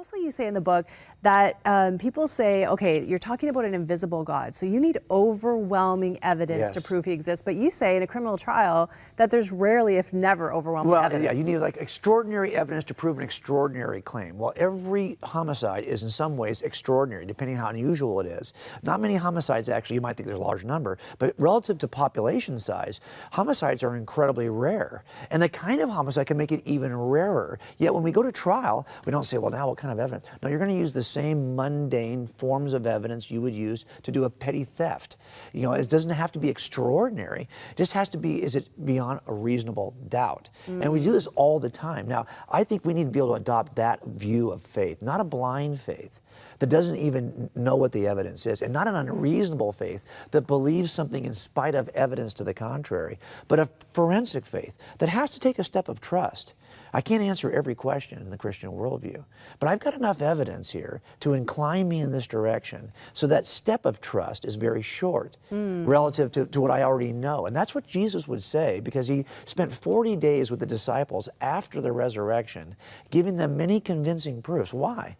also you say in the book that people say, okay, you're talking about an invisible God, so you need overwhelming evidence to prove he exists. But you say in a criminal trial that there's rarely, if never, overwhelming evidence. Well, yeah, you need like extraordinary evidence to prove an extraordinary claim. Well, every homicide is in some ways extraordinary, depending on how unusual it is. Not many homicides, actually, you might think there's a large number, but relative to population size, homicides are incredibly rare. And the kind of homicide can make it even rarer. Yet when we go to trial, we don't say, well, now what kind of evidence? No, you're going to use the same mundane forms of evidence you would use to do a petty theft. You know, it doesn't have to be extraordinary. It just has to be, is it beyond a reasonable doubt? And we do this all the time. Now, I think we need to be able to adopt that view of faith, not a blind faith that doesn't even know what the evidence is, and not an unreasonable faith that believes something in spite of evidence to the contrary, but a forensic faith that has to take a step of trust. I can't answer every question in the Christian worldview, but I've got enough evidence here to incline me in this direction, so that step of trust is very short relative to what I already know. And that's what Jesus would say, because he spent 40 days with the disciples after the resurrection, giving them many convincing proofs. Why?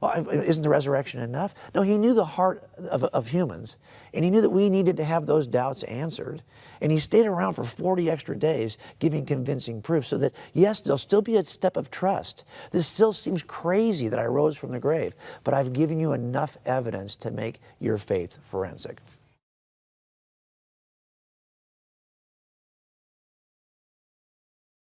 Well, isn't the resurrection enough? No, he knew the heart of humans, and he knew that we needed to have those doubts answered. And he stayed around for 40 extra days giving convincing proof, so that, yes, there'll still be a step of trust. This still seems crazy that I rose from the grave, but I've given you enough evidence to make your faith forensic.